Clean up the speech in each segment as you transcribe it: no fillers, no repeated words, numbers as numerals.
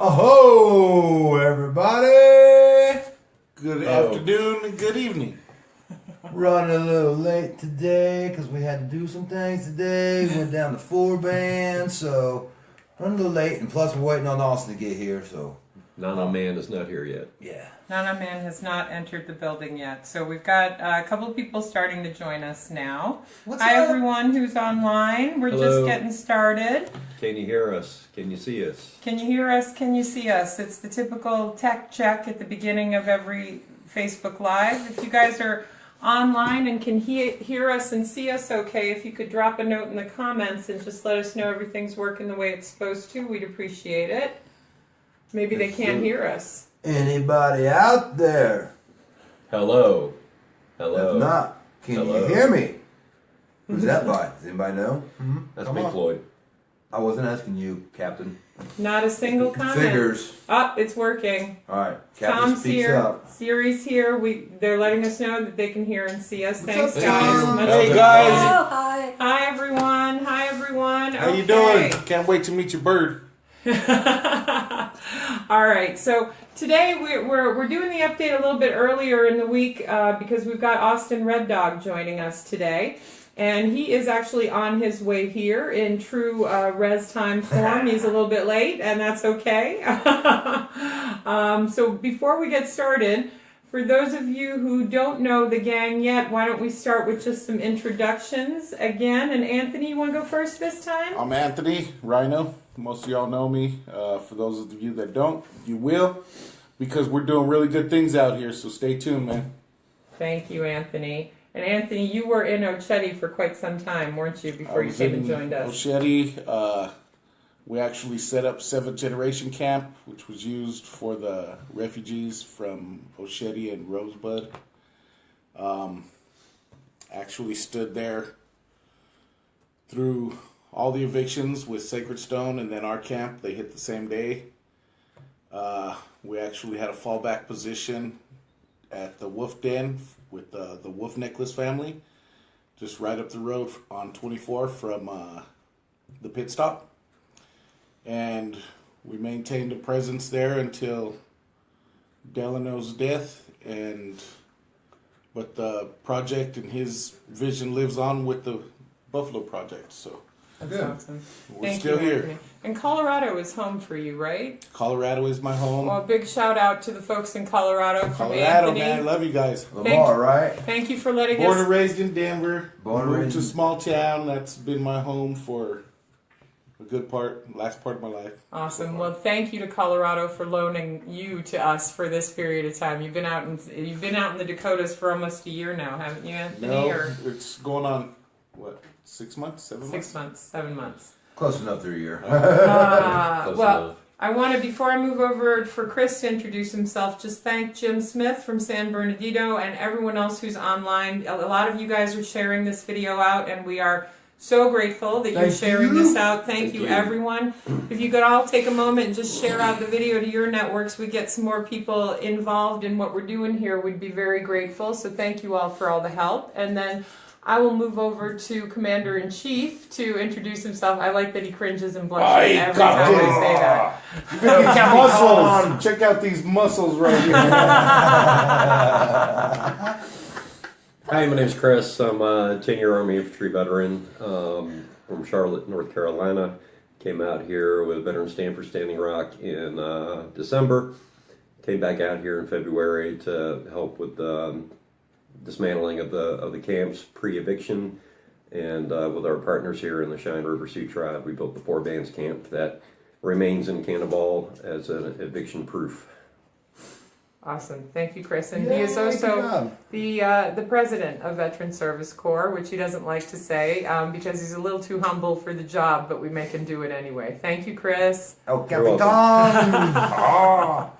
Oh, everybody! Good afternoon and good evening. Running a little late today because we had to do some things today. Went down to 4 bands, so running a little late. And plus, we're waiting on Austin to get here, so. Nana Man is not here yet. Yeah. Nana Man has not entered the building yet. So we've got a couple of people starting to join us now. Hi, everyone who's online. We're Hello. just getting started. Can you hear us? Can you see us? Can you hear us? Can you see us? It's the typical tech check at the beginning of every Facebook Live. If you guys are online and can hear us and see us okay, if you could drop a note in the comments and just let us know everything's working the way it's supposed to, we'd appreciate it. Maybe they can't hear us. Anybody out there? Hello. Hello. If not, can Hello. you hear me? Who's that by? Does anybody know? That's Come Big on. Floyd. I wasn't asking you, Captain. Not a single comment. Figures. Oh, it's working. All right, Captain Tom's speaks here. up. Siri's here. They're letting us know that they can hear and see us. Thanks, up, guys. Tom? Much Hey, appreciated. guys. Oh, hi. Hi, everyone. Hi, everyone. How you Okay. doing? Can't wait to meet your bird. All right. So today we're doing the update a little bit earlier in the week because we've got Austin Red Dog joining us today. And he is actually on his way here in true res time form. He's a little bit late, and that's okay. So before we get started, for those of you who don't know the gang yet, why don't we start with just some introductions again? And Anthony, you want to go first this time? I'm Anthony Rhino. Most of y'all know me. For those of you that don't, you will, because we're doing really good things out here. So stay tuned, man. Thank you, Anthony. And Anthony, you were in Ochetti for quite some time, weren't you, before you came and joined us? Ochetti, we actually set up 7th Generation Camp, which was used for the refugees from Ochetti and Rosebud. Actually stood there through all the evictions with Sacred Stone, and then our camp, they hit the same day. We actually had a fallback position at the Wolf Den with the Wolf Necklace family, just right up the road on 24 from the pit stop. And we maintained a presence there until Delano's death, but the project and his vision lives on with the Buffalo Project, so That's Good. awesome. we're Thank still you, here. Anthony. And Colorado is home for you, right? Colorado is my home. Well, a big shout out to the folks in Colorado from Colorado, Anthony. man, I love you guys. Lamar, right? Thank you for letting Born us. and raised in Denver. Born and Moved raised to a in- small town. That's been my home for a last part of my life. Awesome. Well, thank you to Colorado for loaning you to us for this period of time. You've been out in the Dakotas for almost a year now, haven't you, Anthony? No, Or it's going on, 6 months, 7 months? 6 months, 7 months. Close enough through a year. Close Well, enough. I want to, before I move over for Chris to introduce himself, just thank Jim Smith from San Bernardino and everyone else who's online. A lot of you guys are sharing this video out, and we are so grateful that you're Thank sharing you. this out. Thank you, you. everyone. If you could all take a moment and just share out the video to your networks, we get some more people involved in what we're doing here. We'd be very grateful. So thank you all for all the help. And then I will move over to Commander-in-Chief to introduce himself. I like that he cringes and blushes every time I say that. You better get muscles. Check out these muscles right here. Hi, my name's Chris. I'm a 10-year Army Infantry veteran from Charlotte, North Carolina. Came out here with Veteran Stand for Standing Rock in December. Came back out here in February to help with the dismantling of the camps pre-eviction, and with our partners here in the Cheyenne River Sioux Tribe, we built the 4 bands camp that remains in Cannibal as an eviction proof. Awesome. Thank you, Chris. And Yay, he is good also job. the president of Veteran Service Corps, which he doesn't like to say because he's a little too humble for the job, but we make him do it anyway. Thank you, Chris. El You're Capitan! Ah.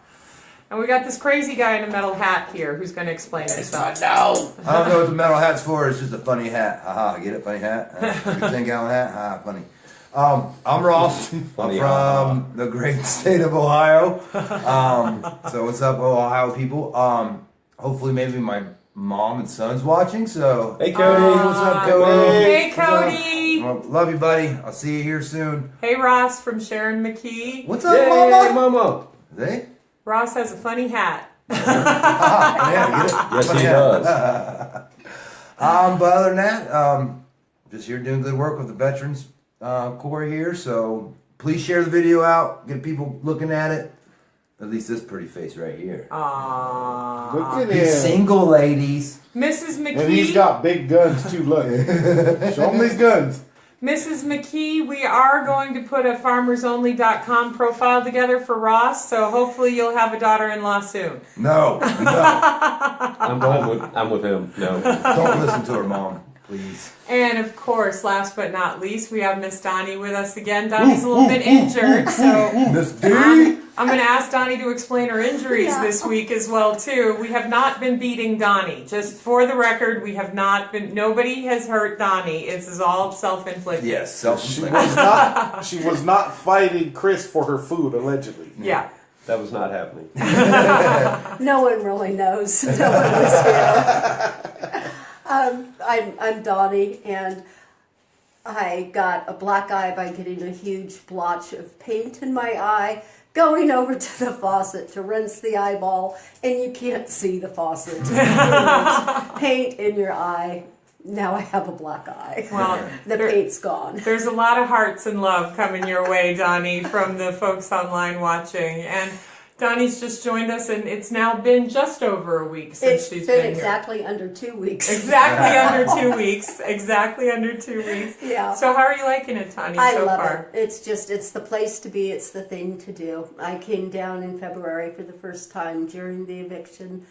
And we got this crazy guy in a metal hat here who's going to explain himself. No. I don't know what the metal hat's for. It's just a funny hat. Haha, get it? Funny hat? 10-gallon hat? Ah, funny. I'm Ross. I'm Funny, from the great state of Ohio. So what's up, Ohio people? Hopefully maybe my mom and son's watching. So Hey, Cody. what's up, Cody? Hey, What's up? Cody. Well, love you, buddy. I'll see you here soon. Hey, Ross from Sharon McKee. What's up, Yay, mama? Mama. Hey. Ross has a funny hat. Yeah, get it? Yes, he does. But other than that, just here doing good work with the Veterans Corps here. So please share the video out. Get people looking at it. At least this pretty face right here. Aww. Look at He's him. single, ladies. Mrs. McKee. And he's got big guns too, look. Show him these guns. Mrs. McKee, we are going to put a farmersonly.com profile together for Ross, so hopefully you'll have a daughter-in-law soon. No, no. I'm with him. No. Don't listen to her, Mom, please. And of course, last but not least, we have Miss Donnie with us again. Donnie's a little bit injured, so Miss D. I'm going to ask Donnie to explain her injuries this week as well, too. We have not been beating Donnie. Just for the record, we have not been, nobody has hurt Donnie. This is all self-inflicted. Yes, She self-inflicted. she was not fighting Chris for her food, allegedly. Yeah. That was not happening. No one really knows. No one was here. I'm Donnie, and I got a black eye by getting a huge blotch of paint in my eye, going over to the faucet to rinse the eyeball, and you can't see the faucet. There's paint in your eye. Now I have a black eye. Well, the paint's gone. There's a lot of hearts and love coming your way, Donnie, from the folks online watching. And Donnie's just joined us, and it's now been just over a week since It's she's been been exactly under 2 weeks. Exactly under 2 weeks. Exactly under 2 weeks. Yeah. So how are you liking it, Tanya, I so love far? it. It's the place to be. It's the thing to do. I came down in February for the first time during the eviction.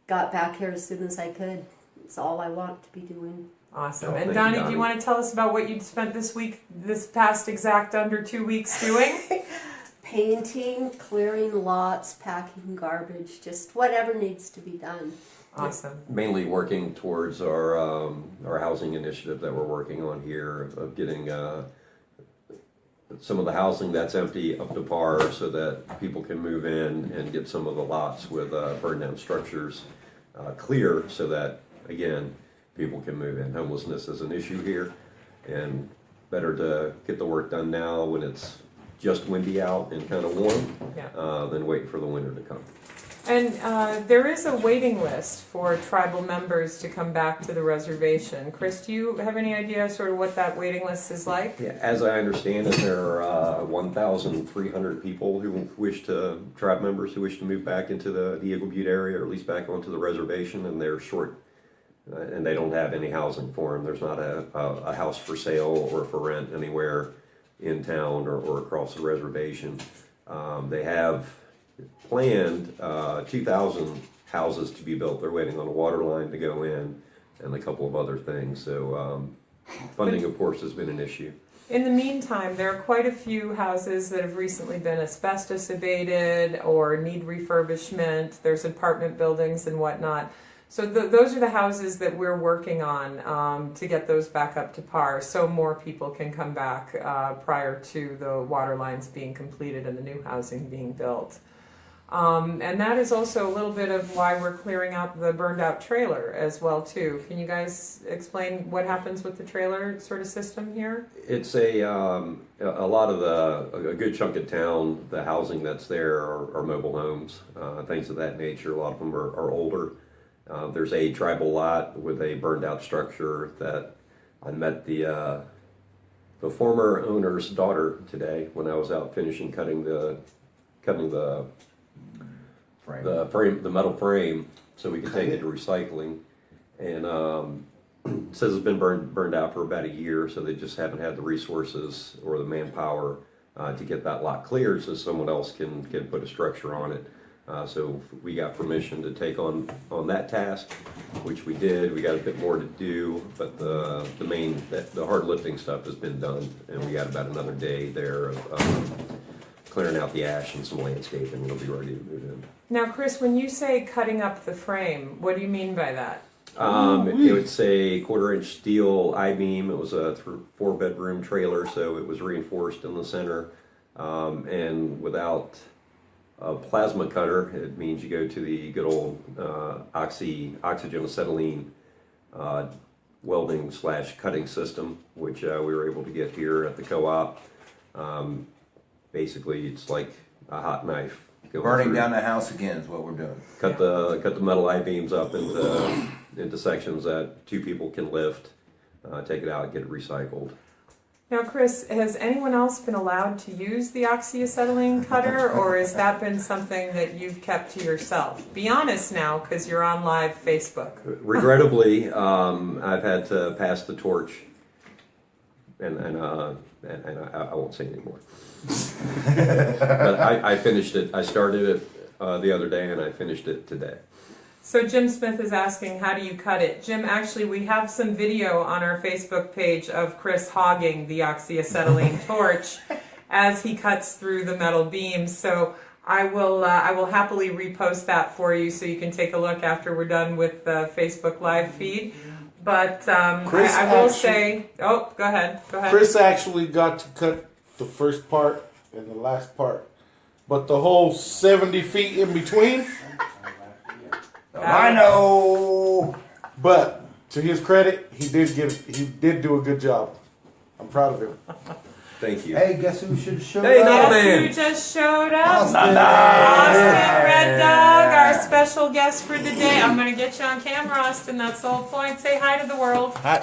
Got back here as soon as I could. It's all I want to be doing. Awesome. Oh, And thank you, Donnie, do Donnie. you want to tell us about what you spent this past exact under 2 weeks doing? Painting, clearing lots, packing garbage, just whatever needs to be done. Awesome. Mainly working towards our housing initiative that we're working on here of getting some of the housing that's empty up to par so that people can move in and get some of the lots with burned down structures clear so that, again, people can move in. Homelessness is an issue here, and better to get the work done now when it's just windy out and kind of warm than waiting for the winter to come. And there is a waiting list for tribal members to come back to the reservation. Chris, do you have any idea sort of what that waiting list is like? Yeah, as I understand it, there are 1,300 people tribe members who wish to move back into the Eagle Butte area, or at least back onto the reservation, and they're short, and they don't have any housing for them. There's not a house for sale or for rent anywhere in town or across the reservation. They have planned 2,000 houses to be built. They're waiting on a water line to go in and a couple of other things. So funding, of course, has been an issue. In the meantime, there are quite a few houses that have recently been asbestos abated or need refurbishment. There's apartment buildings and whatnot. So those are the houses that we're working on to get those back up to par so more people can come back prior to the water lines being completed and the new housing being built. And that is also a little bit of why we're clearing out the burned out trailer as well too. Can you guys explain what happens with the trailer sort of system here? It's a lot of a good chunk of town, the housing that's there are mobile homes, things of that nature. A lot of them are older. There's a tribal lot with a burned out structure that I met the former owner's daughter today when I was out finishing cutting the metal frame so we could take it to recycling. And it says it's been burned out for about a year, so they just haven't had the resources or the manpower to get that lot cleared so someone else can put a structure on it. So we got permission to take on that task, which we did. We got a bit more to do, but the hard lifting stuff has been done, and we got about another day there of clearing out the ash and some landscaping, and it'll be ready to move in. Now, Chris, when you say cutting up the frame, what do you mean by that? It would say 1/4-inch steel I-beam. It was a 4-bedroom trailer, so it was reinforced in the center, and without a plasma cutter. It means you go to the good old oxygen acetylene welding / cutting system, which we were able to get here at the co-op. Basically, it's like a hot knife. Burning down the house again is what we're doing. Cut the metal I-beams up into sections that 2 people can lift, take it out, get it recycled. Now, Chris, has anyone else been allowed to use the oxyacetylene cutter, or has that been something that you've kept to yourself? Be honest now, because you're on live Facebook. Regrettably, I've had to pass the torch, and I won't say anymore. But I finished it. I started it the other day, and I finished it today. So Jim Smith is asking, how do you cut it? Jim, actually, we have some video on our Facebook page of Chris hogging the oxyacetylene torch as he cuts through the metal beams. So I will happily repost that for you so you can take a look after we're done with the Facebook live feed. But I will say, oh, go ahead. Chris actually got to cut the first part and the last part, but the whole 70 feet in between. I know. But to his credit, he did do a good job. I'm proud of him. Thank you. Hey, guess who should show Hey, up? no, Guess man. who just showed up? Austin. Austin Red Dog, our special guest for the day. I'm going to get you on camera, Austin. That's the whole point. Say hi to the world. Hi.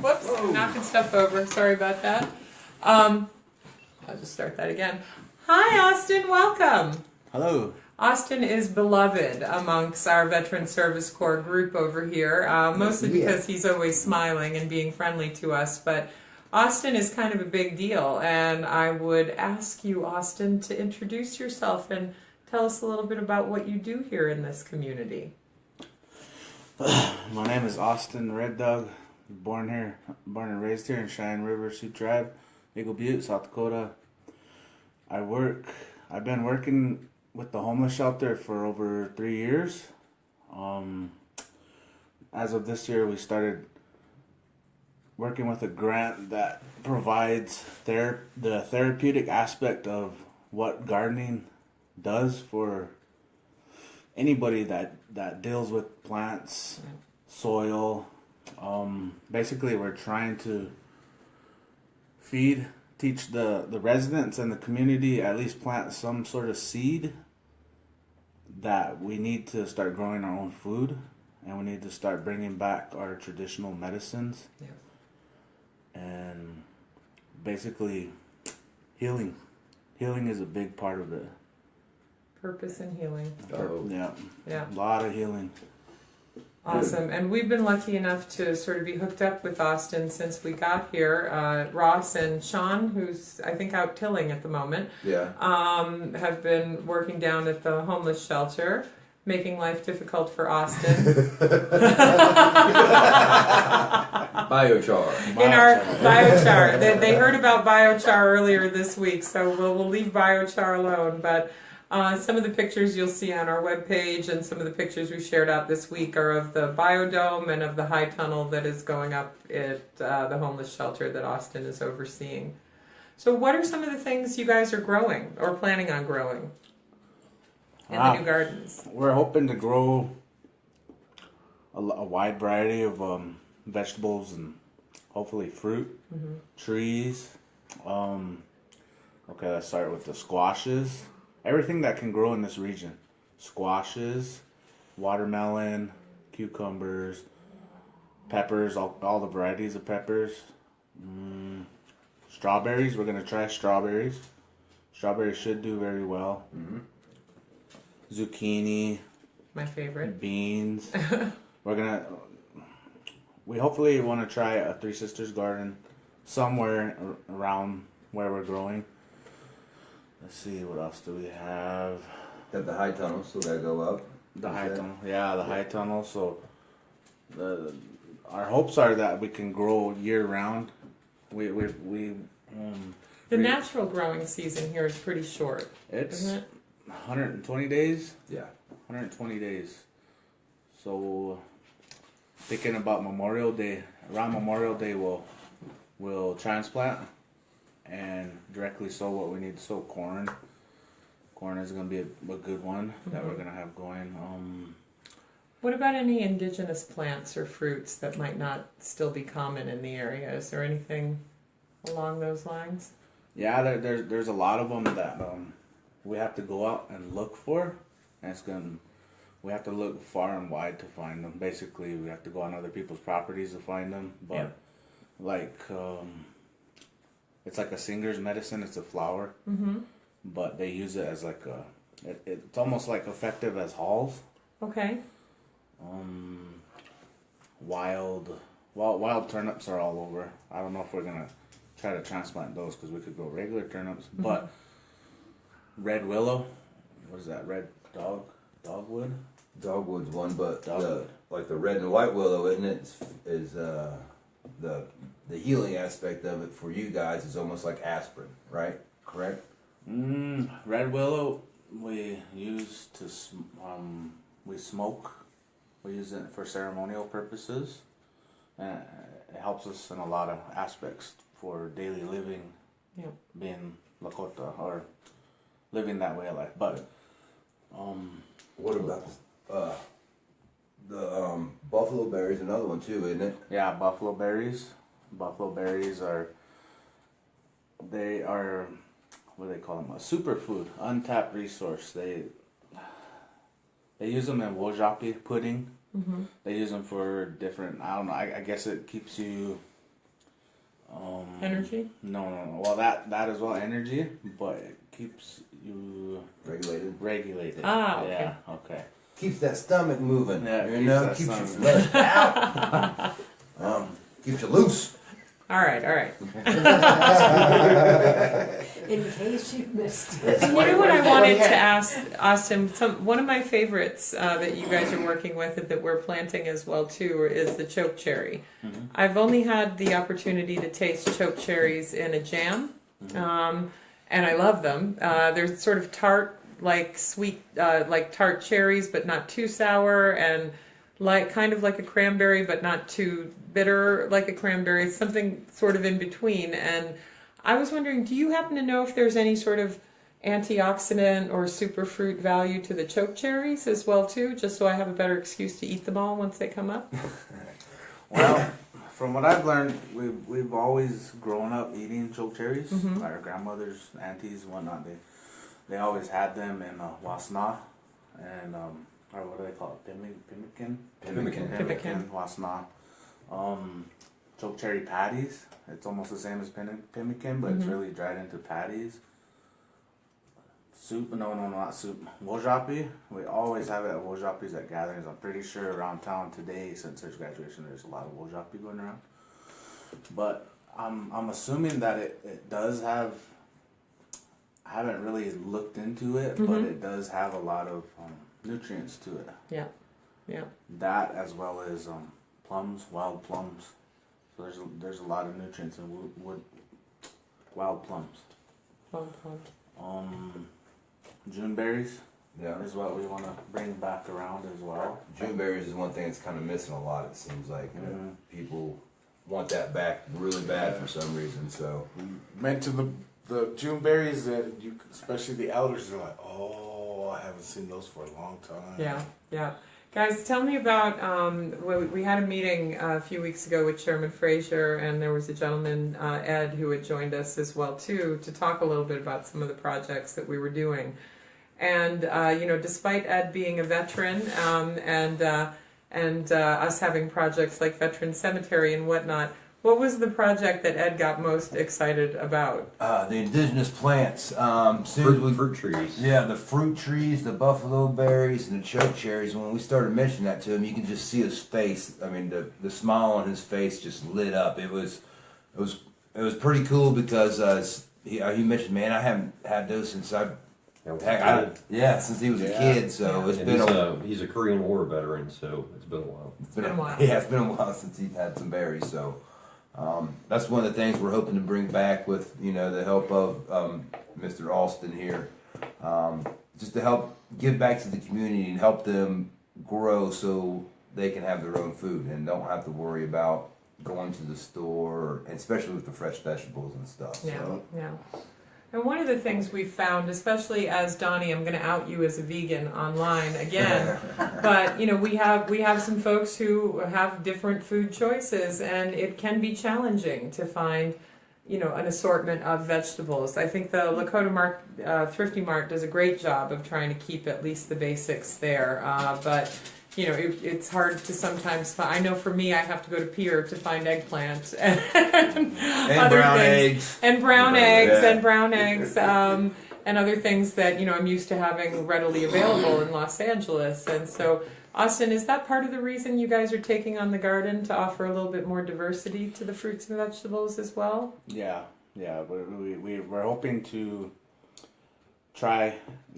Whoops, knocking stuff over. Sorry about that. I'll just start that again. Hi, Austin. Welcome. Hello. Austin is beloved amongst our Veteran Service Corps group over here, mostly because he's always smiling and being friendly to us. But Austin is kind of a big deal, and I would ask you, Austin, to introduce yourself and tell us a little bit about what you do here in this community. My name is Austin Red Dog. Born and raised here in Cheyenne River Sioux Tribe, Eagle Butte, South Dakota. I've been working with the homeless shelter for over 3 years. As of this year, we started working with a grant that provides the therapeutic aspect of what gardening does for anybody that deals with plants, soil. Basically, we're trying to teach the residents and the community at least plant some sort of seed that we need to start growing our own food, and we need to start bringing back our traditional medicines. Yeah. And basically healing is a big part of it. Purpose and healing. Yeah, Yeah. a lot of healing. Awesome. And we've been lucky enough to sort of be hooked up with Austin since we got here. Ross and Sean, who's I think out tilling at the moment, have been working down at the homeless shelter, making life difficult for Austin. Biochar. In our biochar. They heard about biochar earlier this week, so we'll leave biochar alone. But some of the pictures you'll see on our webpage and some of the pictures we shared out this week are of the biodome and of the high tunnel that is going up at the homeless shelter that Austin is overseeing. So what are some of the things you guys are growing or planning on growing in the new gardens? We're hoping to grow a wide variety of vegetables and hopefully fruit, trees. Okay, let's start with the squashes. Everything that can grow in this region. Squashes, watermelon, cucumbers, peppers, all the varieties of peppers. Strawberries, we're going to try strawberries. Strawberries should do very well. Zucchini. My favorite. Beans. We hopefully want to try a Three Sisters garden somewhere around where we're growing. Let's see, what else do we have? Got the high tunnel, so gotta go up. The high tunnel. Yeah, the high tunnel. So our hopes are that we can grow year round. The natural growing season here is pretty short. It's isn't it? 120 days. Yeah. 120 days. So thinking about Memorial Day, around Memorial Day we'll transplant and directly sow what we need to sow: corn, Corn is gonna be a good one that we're gonna have going. What about any indigenous plants or fruits that might not still be common in the area? Is there anything along those lines? Yeah, there's a lot of them that we have to go out and look for, and we have to look far and wide to find them. Basically, we have to go on other people's properties to find them. But Yeah. like, it's like a singer's medicine. It's a flower, but they use it as like it's almost like effective as halls. Okay. Wild turnips are all over. I don't know if we're gonna try to transplant those because we could grow regular turnips, but red willow, what is that? Red dogwood. Dogwood's one, but Dogwood. like the red and white willow, isn't it? Is the healing aspect of it for you guys is almost like aspirin, right? Correct. Red willow we use to we smoke. We use it for ceremonial purposes, and it helps us in a lot of aspects for daily living. Yep. Being Lakota or living that way of life, but What about the buffalo berries? Another one too, isn't it? yeah, buffalo berries. Buffalo berries they are what do they call them? A superfood, untapped resource. They use them in wojapi pudding. They use them for different. I don't know. I guess it keeps you. Energy? No. Well, that as well, energy, but it keeps you regulated. Ah, okay. Yeah. Okay. Keeps that stomach moving. Yeah, you keeps know, that keeps you stomach. flushed out. Keeps you loose. All right. In case you've missed it. And you know what I wanted to ask Austin? One of my favorites that you guys are working with and that we're planting as well too is the choke cherry. I've only had the opportunity to taste choke cherries in a jam, and I love them. They're sort of tart, like sweet, like tart cherries, but not too sour, and kind of like a cranberry, but not too bitter like a cranberry. It's something sort of in between. And I was wondering, do you happen to know if there's any sort of antioxidant or superfruit value to the choke cherries as well too, just so I have a better excuse to eat them all once they come up? Well, from what I've learned, we've always grown up eating choke cherries. Our grandmothers, aunties, whatnot, they always had them in wasna and or what do they call it? Pemmican, wasna. Choke cherry patties. It's almost the same as pemmican, but it's really dried into patties. Soup? No, not soup. Wojapi. We always have it at Wojapi's at gatherings. I'm pretty sure around town today, since there's graduation, there's a lot of Wojapi going around. But I'm assuming that it does have. I haven't really looked into it, but it does have a lot of nutrients to it. Yeah. That as well as plums, wild plums. So there's a lot of nutrients in wild plums. June berries is what we want to bring back around as well. June berries is one thing that's kind of missing a lot. It seems like people want that back really bad for some reason. So Mention the June berries, and especially the elders, are like, oh, I haven't seen those for a long time. Yeah. Guys, tell me about, we had a meeting a few weeks ago with Chairman Frazier, and there was a gentleman, Ed, who had joined us as well, too, to talk a little bit about some of the projects that we were doing. And, despite Ed being a veteran and us having projects like Veteran Cemetery and whatnot, what was the project that Ed got most excited about? the indigenous plants. Fruit trees. Yeah, the fruit trees, the buffalo berries, and the choke cherries. When we started mentioning that to him, you could just see his face. I mean, the smile on his face just lit up. It was pretty cool because he mentioned, man, I haven't had those since since he was a kid. So it's been he's a Korean War veteran, so it's been a while. It's been a while. Yeah, it's been a while since he's had some berries. So that's one of the things we're hoping to bring back with the help of Mr. Alston here, just to help give back to the community and help them grow so they can have their own food and don't have to worry about going to the store, and especially with the fresh vegetables and stuff. Yeah. And one of the things we've found, especially as Donnie, I'm going to out you as a vegan online again, but you know, we have some folks who have different food choices, and it can be challenging to find, you know, an assortment of vegetables. I think the Lakota Mart, Thrifty Mart does a great job of trying to keep at least the basics there, but you know, it's hard to sometimes find. I know for me, I have to go to Pier to find eggplant and other brown things, eggs. and brown eggs, Yeah. and brown eggs, and other things that, you know, I'm used to having readily available in Los Angeles. And so, Austin, is that part of the reason you guys are taking on the garden, to offer a little bit more diversity to the fruits and vegetables as well? Yeah, we're hoping to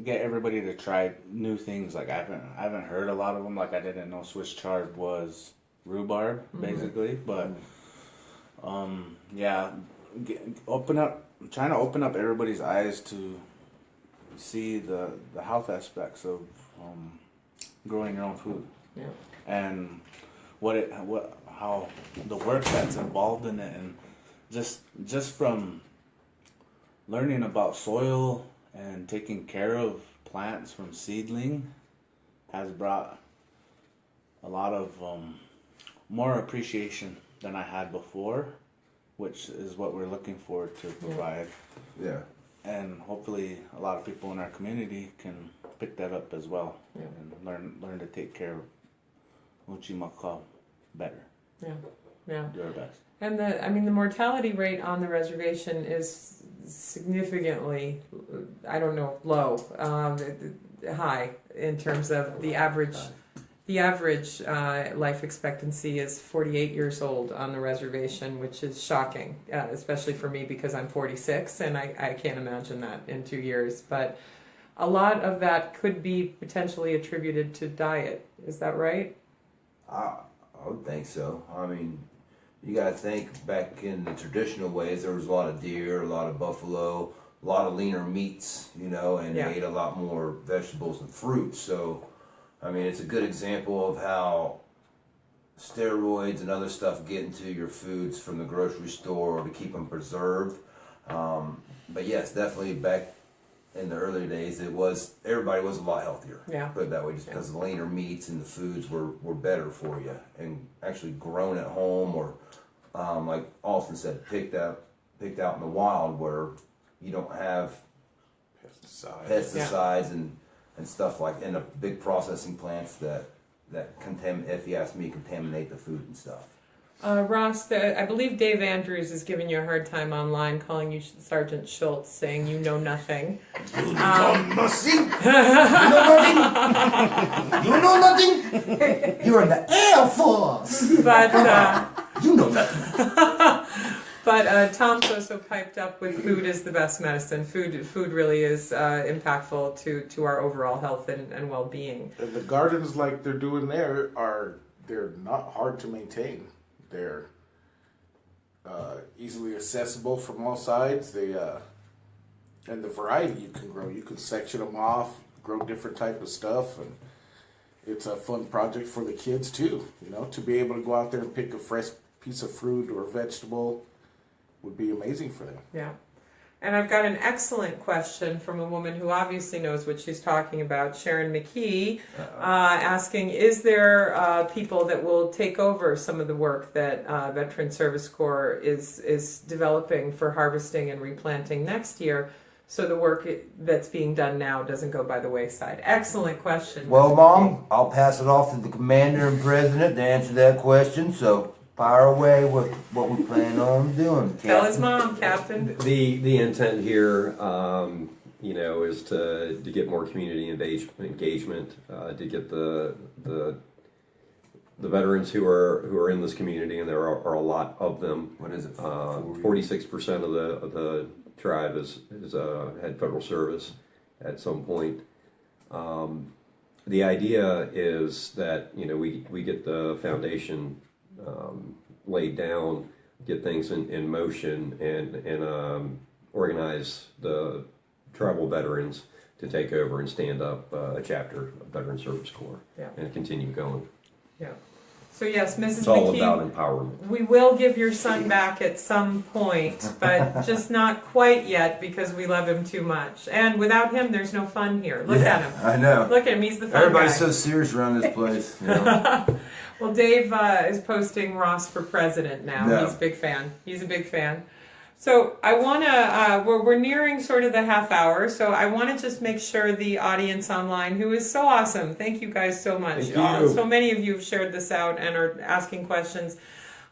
get everybody to try new things. Like I haven't heard a lot of them. Like I didn't know Swiss chard was rhubarb, basically. But yeah, trying to open up everybody's eyes to see the health aspects of growing your own food. Yeah. And how the work that's involved in it, and just from learning about soil and taking care of plants from seedling has brought a lot of more appreciation than I had before, which is what we're looking forward to provide. Yeah. And hopefully a lot of people in our community can pick that up as well, and learn to take care of Uchimaka better. Yeah. Do our best. And the mortality rate on the reservation is significantly, I don't know, low, high in terms of the average. The average life expectancy is 48 years old on the reservation, which is shocking, especially for me because I'm 46 and I can't imagine that in 2 years. But a lot of that could be potentially attributed to diet. Is that right? I would think so. I mean, you got to think back in the traditional ways, there was a lot of deer, a lot of buffalo, a lot of leaner meats, you know, and they ate a lot more vegetables and fruits. So, I mean, it's a good example of how steroids and other stuff get into your foods from the grocery store to keep them preserved. But yes, definitely back in the earlier days, everybody was a lot healthier. Yeah. Put it that way, just because the leaner meats and the foods were better for you, and actually grown at home, or like Austin said, picked out in the wild where you don't have pesticides and stuff like, and the big processing plants that if you ask me, contaminate the food and stuff. Ross, I believe Dave Andrews is giving you a hard time online, calling you Sergeant Schultz, saying you know nothing. You know nothing? You know nothing? You're in the Air Force. But you know nothing. But Tom's also piped up with food is the best medicine. Food really is impactful to our overall health and well-being. And the gardens like they're doing there they're not hard to maintain. They're easily accessible from all sides. And the variety you can grow. You can section them off, grow different type of stuff, and it's a fun project for the kids too. You know, to be able to go out there and pick a fresh piece of fruit or vegetable would be amazing for them. Yeah. And I've got an excellent question from a woman who obviously knows what she's talking about, Sharon McKee, asking, is there people that will take over some of the work that Veteran Service Corps is developing for harvesting and replanting next year, so the work that's being done now doesn't go by the wayside? Excellent question. Well, Mom, I'll pass it off to the Commander and President to answer that question, so fire away with what we plan on doing, Captain. Tell his mom, Captain. The intent here, is to get more community engagement, to get the veterans who are in this community, and there are a lot of them. What is it? 46% of the tribe has had federal service at some point. The idea is that we get the foundation laid down, get things in motion, and organize the tribal veterans to take over and stand up a chapter of Veteran Service Corps and continue going. Yeah. So yes, Mrs. It's all McKee, about empowerment. we will give your son back at some point, but just not quite yet because we love him too much. And without him, there's no fun here. Look at him. I know. Look at him. He's the fun Everybody's guy. so serious around this place. You know? Well, Dave is posting Ross for president now. No. He's a big fan. He's a big fan. So I want to, we're nearing sort of the half hour, so I want to just make sure the audience online, who is so awesome, thank you guys so much. Thank you. So many of you have shared this out and are asking questions.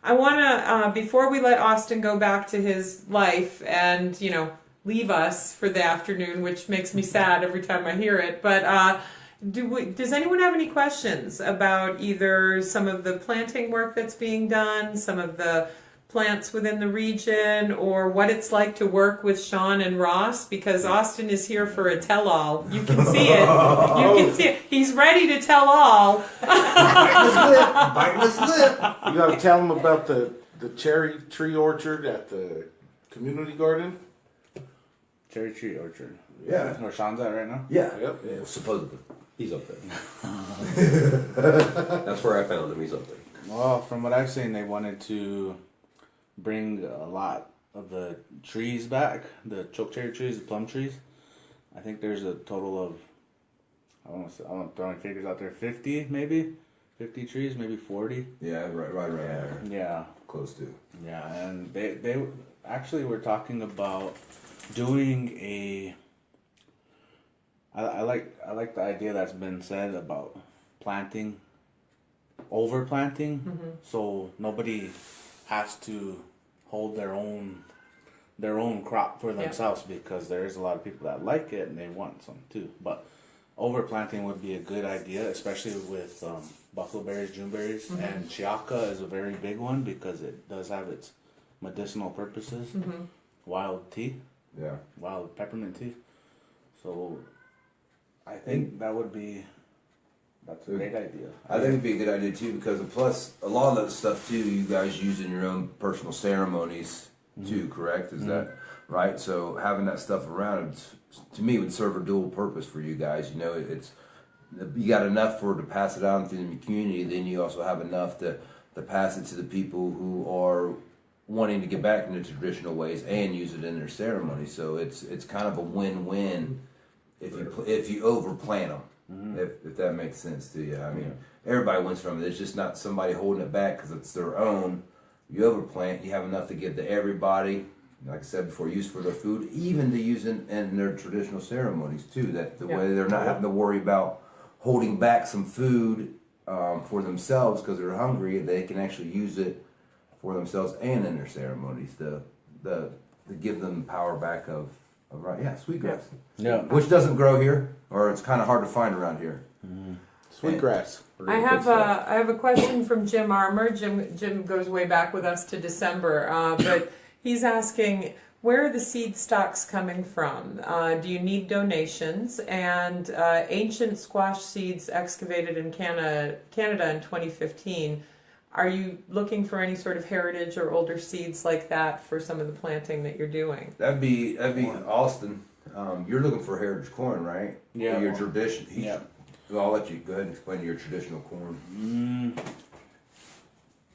I want to, before we let Austin go back to his life and, you know, leave us for the afternoon, which makes me sad every time I hear it, but does anyone have any questions about either some of the planting work that's being done, some of the plants within the region, or what it's like to work with Sean and Ross? Because Austin is here for a tell-all. You can see it. You can see it. He's ready to tell all. Biting his lip. You got to tell them about the cherry tree orchard at the community garden. Cherry tree orchard. Yeah. Where Sean's at right now? Yeah. Yep. Yeah, supposedly. He's up there. That's where I found him. He's up there. Well, from what I've seen, they wanted to bring a lot of the trees back, the chokecherry trees, the plum trees. I think there's a total of, I'm throwing figures out there, 50 maybe? 50 trees, maybe 40. Yeah, right around there. Yeah. Close to. Yeah, and they actually were talking about doing a, I like the idea that's been said about planting, overplanting, so nobody has to hold their own crop for themselves, because there is a lot of people that like it and they want some too. But overplanting would be a good idea, especially with buckleberries, juneberries, and chiaka is a very big one because it does have its medicinal purposes. Wild tea, Yeah. wild peppermint tea. So I think that's a great idea. I think it'd be a good idea too, because plus a lot of that stuff too, you guys use in your own personal ceremonies too, correct? Is that right? So having that stuff around, to me, would serve a dual purpose for you guys. You know, it's you got enough to pass it on through the community, then you also have enough to pass it to the people who are wanting to get back into traditional ways and use it in their ceremony. So it's kind of a win-win if you overplan them. If that makes sense to you. I mean, everybody wins from it. It's just not somebody holding it back because it's their own. You overplant, you have enough to give to everybody. Like I said before, use for their food, even to use in their traditional ceremonies too. That the way they're not having to worry about holding back some food for themselves because they're hungry. They can actually use it for themselves and in their ceremonies to give them power back of sweetgrass. Yeah. Which doesn't grow here, or it's kind of hard to find around here. Sweetgrass. I have a question from Jim Armour. Jim goes way back with us to December, but he's asking, where are the seed stocks coming from? Do you need donations? And ancient squash seeds excavated in Canada in 2015. Are you looking for any sort of heritage or older seeds like that for some of the planting that you're doing? That'd be Austin. You're looking for heritage corn, right? Yeah. Or your tradition. Yeah. Well, I'll let you go ahead and explain your traditional corn.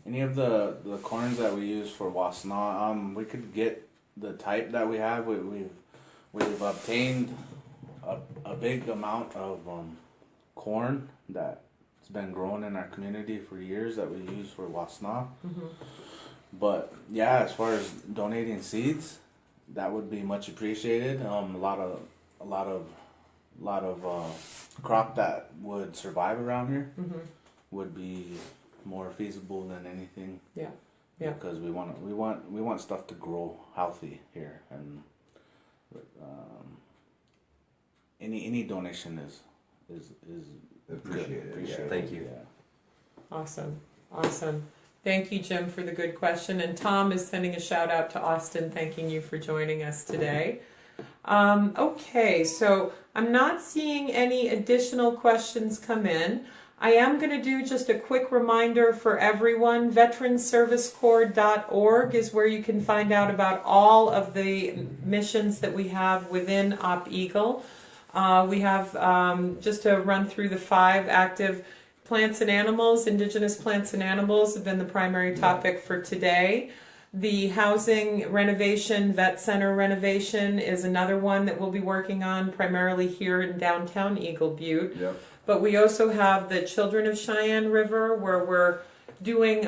Any of the corns that we use for wasna, we could get the type that we have. We've obtained a big amount of corn that's been grown in our community for years that we use for wasna. But yeah, as far as donating seeds, that would be much appreciated. A lot of crop that would survive around here would be more feasible than anything. Yeah. Because we want stuff to grow healthy here, and any donation is Appreciate good. it. Thank you. Yeah. Awesome. Thank you, Jim, for the good question. And Tom is sending a shout out to Austin, thanking you for joining us today. Okay, so I'm not seeing any additional questions come in. I am going to do just a quick reminder for everyone. VeteranServiceCorps.org is where you can find out about all of the missions that we have within Op Eagle. We have, just to run through the 5 active plants and animals, indigenous plants and animals have been the primary topic for today. The housing renovation, vet center renovation is another one that we'll be working on primarily here in downtown Eagle Butte. Yep. But we also have the Children of Cheyenne River, where we're doing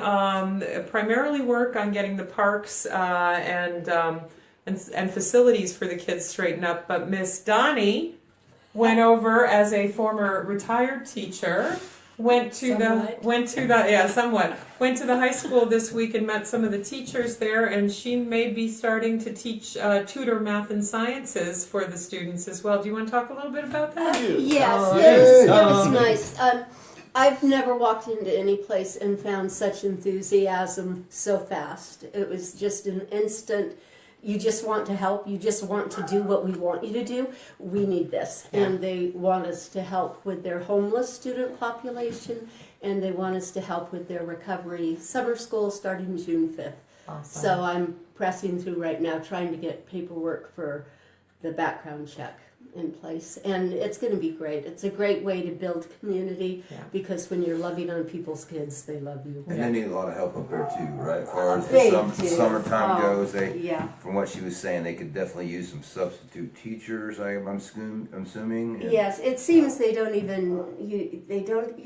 primarily work on getting the parks and facilities for the kids straightened up. But Miss Donnie went over as a former retired teacher. Went to the high school this week and met some of the teachers there, and she may be starting to teach tutor math and sciences for the students as well. Do you want to talk a little bit about that? Yes, it was nice. I've never walked into any place and found such enthusiasm so fast. It was just an instant. You just want to help. You just want to do what we want you to do. We need this. Yeah. And they want us to help with their homeless student population, and they want us to help with their recovery summer school starting June 5th. Awesome. So I'm pressing through right now trying to get paperwork for the background check in place. And it's going to be great. It's a great way to build community because when you're loving on people's kids, they love you. And they need a lot of help up there too, right? As far as They the do. summertime goes, from what she was saying, they could definitely use some substitute teachers. I'm assuming. And Yes, it seems they don't even you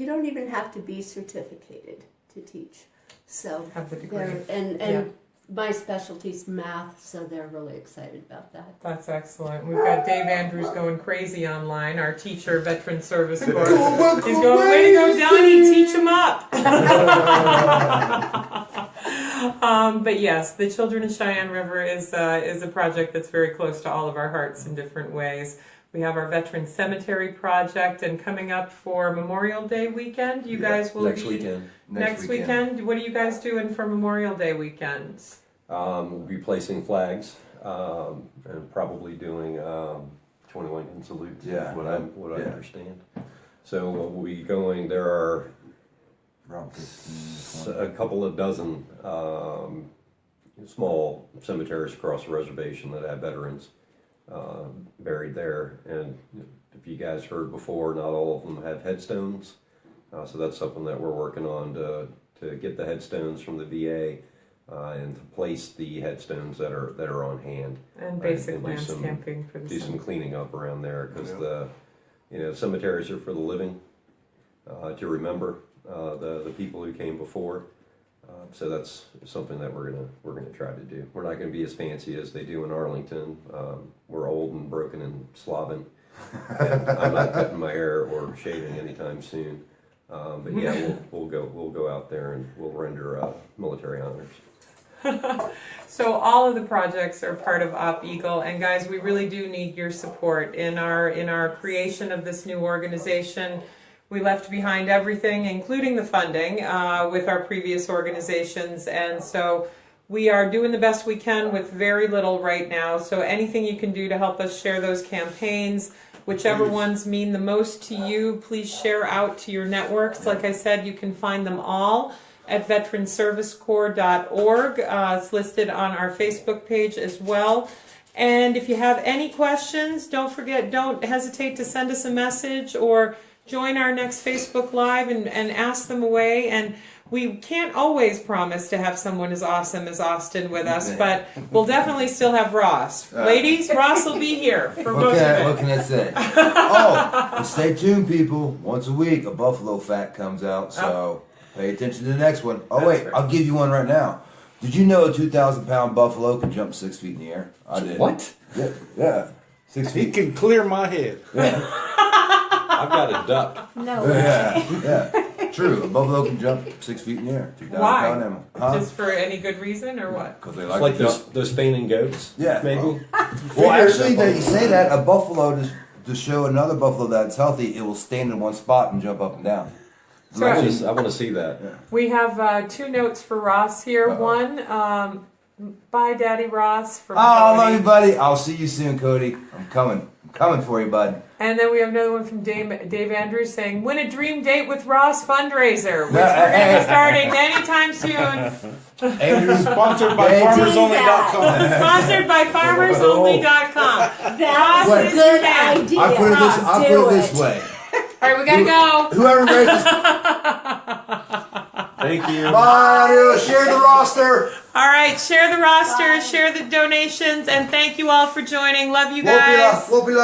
don't even have to be certificated to teach. So Have the degree. and my specialty's math, so they're really excited about that. That's excellent. We've got Dave Andrews going crazy online, our teacher, veteran service corps. He's going, way to go, Donnie, teach him up. But yes, the Children of Cheyenne River is a project that's very close to all of our hearts in different ways. We have our Veteran Cemetery project, and coming up for Memorial Day weekend, you guys will Next be... weekend. Next weekend. What are you guys doing for Memorial Day weekend? We'll be placing flags and probably doing 21 gun salutes. Yeah. Is what I understand. So we'll be going. There are around 15, 20. a couple of dozen small cemeteries across the reservation that have veterans buried there. And if you guys heard before, not all of them have headstones. So that's something that we're working on to get the headstones from the VA and to place the headstones that are on hand. And basic and landscaping for the do some cemetery. cleaning up around there because cemeteries are for the living to remember the people who came before. So that's something that we're gonna try to do. We're not gonna be as fancy as they do in Arlington. We're old and broken and slobbing. And I'm not cutting my hair or shaving anytime soon. But yeah, we'll go out there and we'll render military honors. So all of the projects are part of Op Eagle, and guys, we really do need your support in our creation of this new organization. We left behind everything, including the funding, with our previous organizations, and so we are doing the best we can with very little right now. So anything you can do to help us share those campaigns, whichever ones mean the most to you, please share out to your networks. Like I said, you can find them all at veteranservicecorps.org. It's listed on our Facebook page as well. And if you have any questions, don't hesitate to send us a message or join our next Facebook Live and ask them away. And we can't always promise to have someone as awesome as Austin with us, but we'll definitely still have Ross. Ladies, Ross will be here for most of it. What can I say? Well, stay tuned, people. Once a week, a buffalo fact comes out, so pay attention to the next one. Oh, wait, I'll give you one right now. Did you know a 2,000-pound buffalo can jump 6 feet in the air? I did. What? Yeah. 6 He feet. can clear my head. Yeah. I've got a duck. No. Yeah. True. A buffalo can jump 6 feet in the air. 2,000-pound animal. Just for any good reason or what? Because they It's like like to jump. those fainting goats. Yeah. Maybe. Well, actually, you say that a buffalo to show another buffalo that's healthy, it will stand in one spot and jump up and down. So I want to see that. we have 2 notes for Ross here. One, bye, Daddy Ross. From Oh, I love Cody. you, buddy. I'll see you soon, Cody. I'm coming for you, bud. And then we have another one from Dave Andrews saying, "Win a dream date with Ross fundraiser," which we're going to be starting anytime soon. Andrew, Sponsored by Don't do FarmersOnly.com. Sponsored by FarmersOnly.com. That's Ross a is your good man. idea. I put it this way. All right, we got to go. Whoever raises Thank you. Bye. Adios. Share the roster. All right, share the roster, share the donations, and thank you all for joining. Love you guys. Whoopie.